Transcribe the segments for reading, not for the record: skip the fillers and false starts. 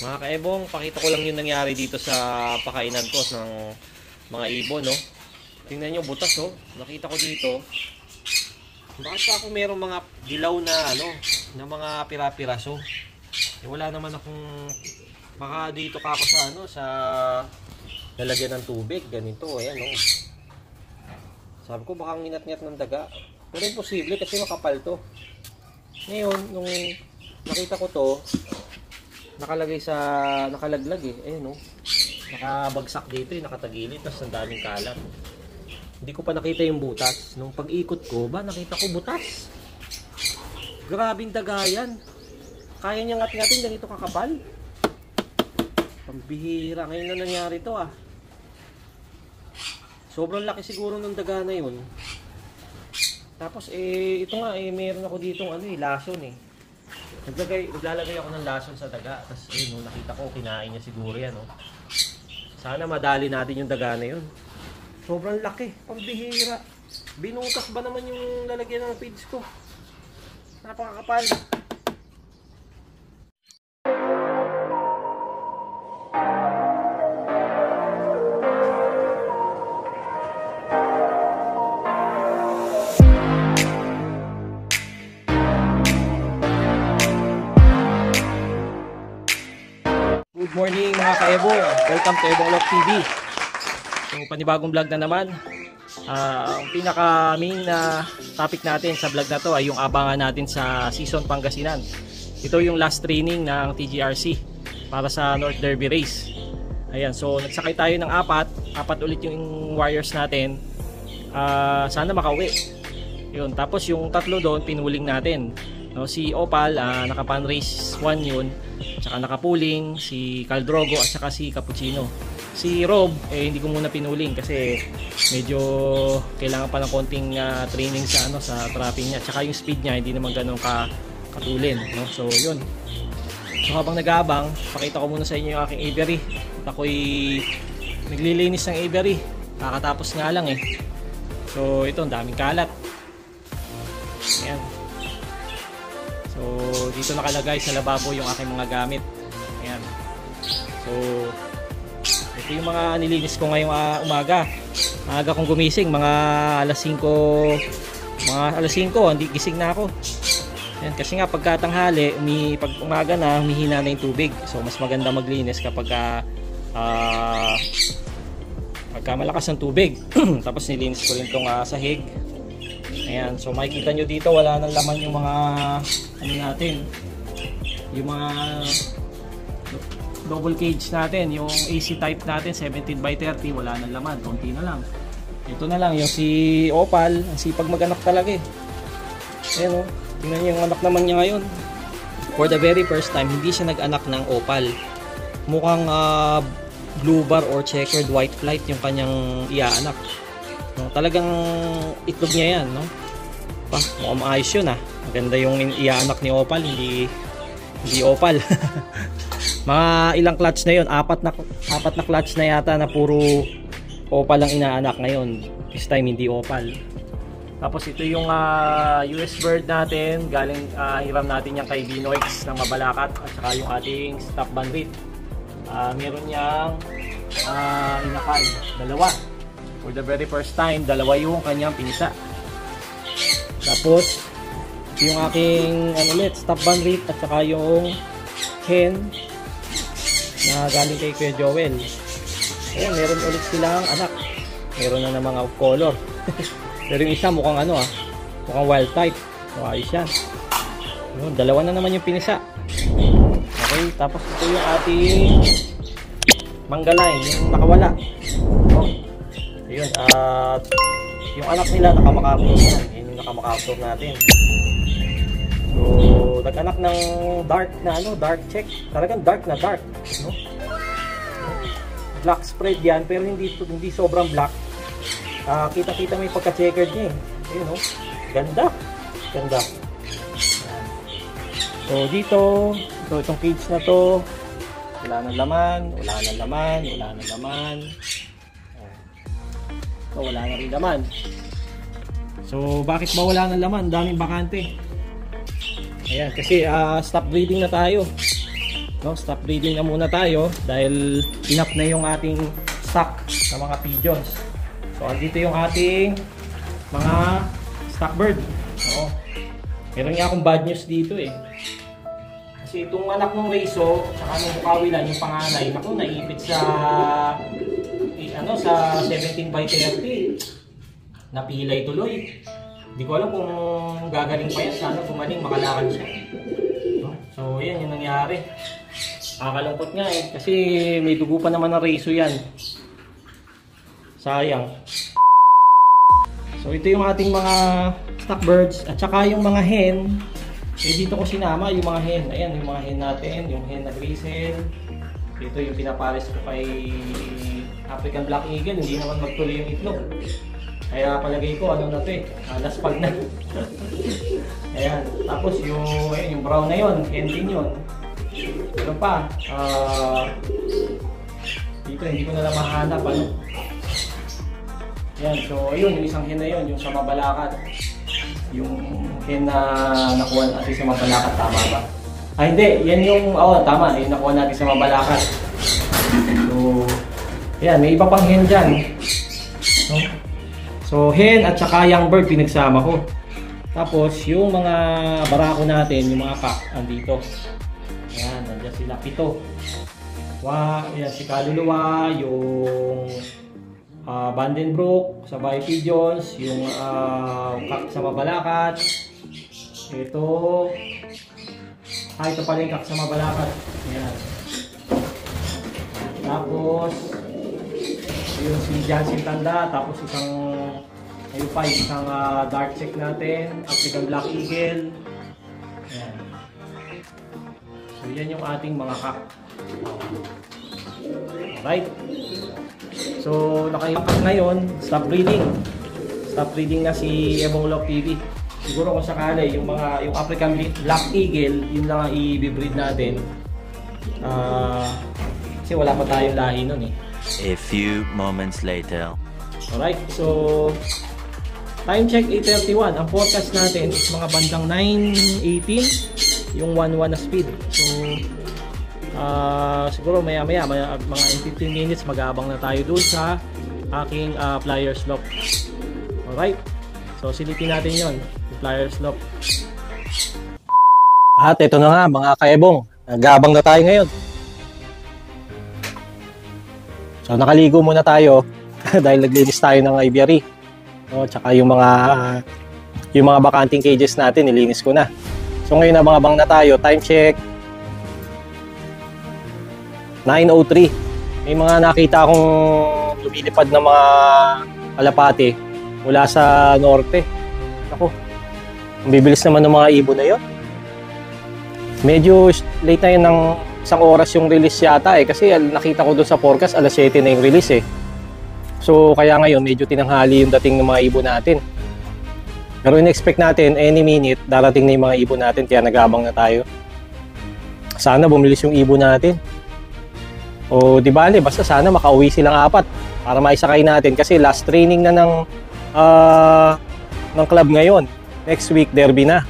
Mga kaebong, pakita ko lang yung nangyari dito sa pakainan ko ng mga ibon, no? Tingnan nyo, butas, oh. Nakita ko dito. Bakit pa ako merong mga dilaw na, na mga pira-piraso? Wala naman akong, baka dito ka ako sa, sa lalagyan ng tubig, ganito, ayan, oh. Sabi ko, baka nginat-ngat ng daga. Pero imposible kasi makapal to. Ngayon, nung nakita ko to, nakalagay sa nakalaglag ayun oh. Nakabagsak dito nakatagilid tapos ang daming kalat. Hindi ko pa nakita yung butas. Nung pag-ikot ko ba nakita ko butas. Grabing daga yan. Kaya niya ngat-ngatin ganito kakapal. Pambihira. Ngayon na nangyari to Sobrang laki siguro ng daga na yun. Tapos ito nga meron ako ditong lason Naglalagay ako ng lason sa daga. Tapos ayun, nakita ko, kinain niya siguro yan. Sana madali natin yung daga na yun. Sobrang laki, pambihira. Binutas ba naman yung lalagyan ng feeds ko? Napakakapal. Good morning mga ka-Ebong. Welcome to Ebong Love TV. Yung panibagong vlog na naman. Ang pinaka main na topic natin sa vlog na to ay yung abangan natin sa season Pangasinan. Ito yung last training ng TGRC para sa North Derby Race. Ayan, so nagsakay tayo ng apat ulit yung warriors natin. Sana makauwi. Yun, tapos yung tatlo doon pinuling natin. Si Opal, naka-pan race 1 yun. Tsaka nakapuling, si Caldrogo at saka si Cappuccino. Si Rob, hindi ko muna pinuling kasi medyo kailangan pa ng konting training sa sa trapping niya. Tsaka yung speed niya hindi naman ganoon katulin, So yun. So habang nag-aabang, pakita ko muna sa inyo yung aking aviary. At ako'y naglilinis ng aviary. Kakatapos nga lang So ito, ang daming kalat. Ayan. So dito nakalagay sa lababo yung aking mga gamit. Ayan. So ito yung mga nilinis ko ngayong umaga. Maaga kong gumising, mga alas 5, hindi gising na ako. Ayan, kasi nga pagkatanghali, pag umaga na, humihina na yung tubig. So mas maganda maglinis kapag pagka malakas ang tubig. Tapos nilinis ko rin itong sahig. Ayan, so makikita nyo dito wala nang laman yung mga natin, yung mga double cage natin, yung AC type natin 17x30, wala nang laman, konti na lang. Ito na lang yung si Opal, ang sipag mag-anak talaga Ayan tingnan nyo yung anak naman niya ngayon. For the very first time, hindi siya nag-anak ng Opal. Mukhang blue bar or checkered white flight yung kanyang iaanak. Talagang itlog niya yan, mukhang maayos yun Maganda yung iaanak ni Opal, hindi Opal. Mga ilang clutch na yun, apat na clutch na yata na puro Opal ang inaanak ngayon. This time hindi Opal. Tapos ito yung US bird natin, galing hiram natin yung kay Binoix ng Mabalacat at saka yung ating stop bandit. Meron niyang inakay, dalawa. For the very first time, dalawa yung kanyang pinisa. Tapos yung aking stop bandit at saka yung hen na galing kay Kuya Joel. Ayan, meron ulit silang anak. Meron na namang color. Pero yung isa mukhang mukhang wild type. So ayos yan. Yun, dalawa na naman yung pinisa. Okay, tapos ito yung ating manggaline, yung nakawala. Ayun, at yung anak nila nakamakaptor yan. Yun yung nakamakaptor natin. So, nag-anak ng dark na dark check. Talagang dark na dark. Black spread yan, pero hindi sobrang black. Kita-kita may pagka-checkered niya Ayun ganda. Ganda. So, dito, itong cage na to, wala nang laman. So, wala na rin laman. So, bakit ba wala ng laman? Daming bakante. Ayan, kasi stop breeding na tayo. No, stop breeding na muna tayo dahil enough na yung ating stock ng mga pigeons. So andito yung ating mga stock bird. No? Meron nga akong bad news dito eh. Kasi itong anak ng Reso, saka nung Bukawilan, yung panganay, naku, naipit sa sa 17 by 30. Napilay tuloy. Hindi ko alam kung gagaling pa yan. Sana gumaling, makalakad siya. So, yan yung nangyari. Nakakalungkot nga eh. Kasi may dugo pa naman ng Reso yan. Sayang. So, ito yung ating mga stock birds. At saka yung mga hen. Eh, dito ko sinama yung mga hen. Ayan, yung mga hen natin. Yung hen na grizzle. Ito yung pinapares ko kay African Black Eagle. Hindi naman magtuloy yung itlog. Kaya palagay ko, ano na ito eh. Laspag na. Ayan. Tapos yung brown na yun. Hen din yun. Ano pa? Dito, hindi ko na lang mahanap. Ano? Ayan. So, ayun. Yung isang hen na yun. Yung sa Mabalacat. Yung hen na nakuha natin sa Mabalacat, tama ba? Ah, hindi. Yan yung, tama. Yung nakuha natin sa Mabalacat. So, yan. May iba pang hen dyan. No? So, hen at saka young bird pinagsama ko. Tapos, yung mga barako natin, yung mga cock, andito. Ayan, nandiyan sila. 7. Ayan, si Kaluluwa, yung Vandenbroek, sabay pigeons, yung kak sa Mabalacat. Ito pala yung kak sa Mabalacat. Ayan. Tapos yung si Jansen Tanda, tapos isang dark check natin, African Black Eagle. Ayan. So yan yung ating mga kak. Alright. So, nakaipak ngayon, stop breeding. Stop breeding na si Ebong Love TV. Siguro kung sakali, yung African Black Eagle, yun lang ang i-breed natin. Kasi wala pa tayong lahi nun eh. A few moments later. Alright, so time check 8:31. Ang forecast natin is mga bandang 9:18, yung 1:1 na speed. So, siguro maya mga 15 minutes mag-aabang na tayo doon sa aking Flyers Loft. Alright, so silipin natin yon, yung Flyers Loft. At ito na nga mga kaebong, nag-aabang na tayo ngayon. So nakaligo muna tayo dahil naglinis tayo ng aviary. No, tsaka yung mga bakanting cages natin nilinis ko na. So ngayon abang-abang na tayo, time check 9:03. May mga nakita akong lumilipad na mga kalapate mula sa norte. Ako, ang bibilis naman ng mga ibon na yun. Medyo late na yun ng isang oras yung release yata eh. Kasi nakita ko doon sa forecast, alas 7 na yung release eh. So kaya ngayon medyo tinanghali yung dating ng mga ibon natin. Pero in-expect natin any minute darating na yung mga ibon natin. Kaya nag-aabang na tayo. Sana bumilis yung ibon natin. O di bale, basta sana makauwi silang 4 para maisakay natin kasi last training na ng club ngayon. Next week derby na.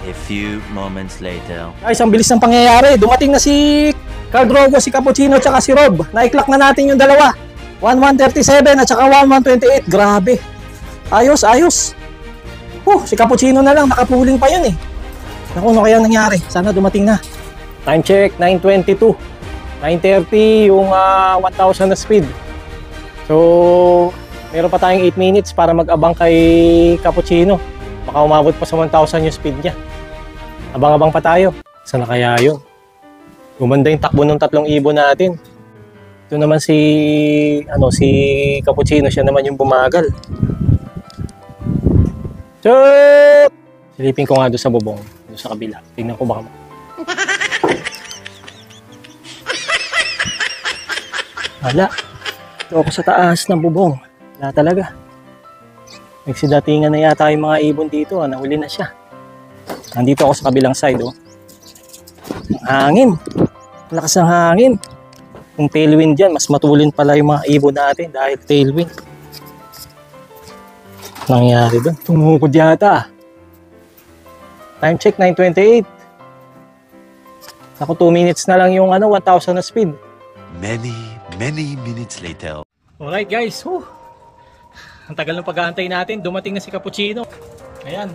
A few moments later. Guys, ang bilis ng pangyayari. Dumating na si Carl Drogo, si Cappuccino at si Rob. Naiklak na natin yung dalawa. 1137 at saka 1128. Grabe. Ayos, ayos. Si Cappuccino na lang, nakapuling pa yun eh. Naku, ano kaya nangyari? Sana dumating na. Time check 9:22. 9:30 yung 1,000 na speed. So, meron pa tayong 8 minutes para mag-abang kay Cappuccino. Baka umabot pa sa 1,000 yung speed niya. Abang-abang pa tayo. Sana kaya yun? Gumanda yung takbo ng 3 ibon natin. Ito naman si Cappuccino, siya naman yung bumagal. Shoot! Silipin ko nga doon sa bubong, doon sa kabila. Tingnan ko baka wala. Ito ako sa taas ng bubong. Wala talaga. Nagsidatingan na yata yung mga ibon dito. Nahuli na siya. Nandito ako sa kabilang side. Hangin. Lakas ng hangin. Kung tailwind dyan, mas matulin pala yung mga ibon natin dahil tailwind. Nangyari doon. Tumukod yata. Time check 9:28. Naku, 2 minutes na lang yung 1,000 na speed. Many minutes later. Alright guys, ang tagal ng pag-aantay natin. Dumating na si Cappuccino. Ayan.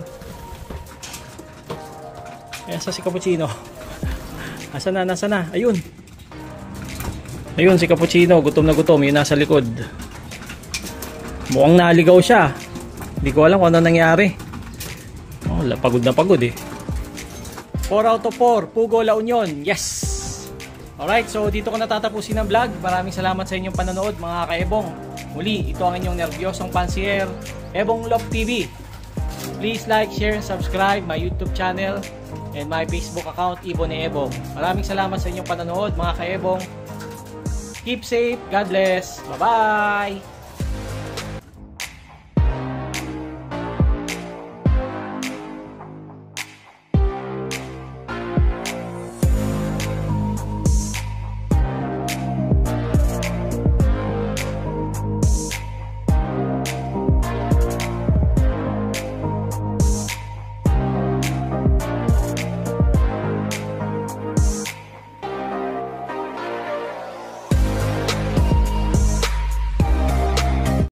Ayan si Cappuccino. Nasaan na? Ayun. Ayun si Cappuccino. Gutom na gutom. Yun nasa likod. Mukhang naligaw siya. Hindi ko alam kung ano nangyari. Pagod na pagod eh. 4 out of 4. Pugo La Union. Yes! Alright, so dito ko natatapusin ang vlog. Maraming salamat sa inyong panonood mga ka-Ebong. Muli, ito ang inyong nervyosong pansier, Ebong Love TV. Please like, share, and subscribe my YouTube channel and my Facebook account, Ibon ni Ebong. Maraming salamat sa inyong panonood mga ka-Ebong. Keep safe. God bless. Bye-bye!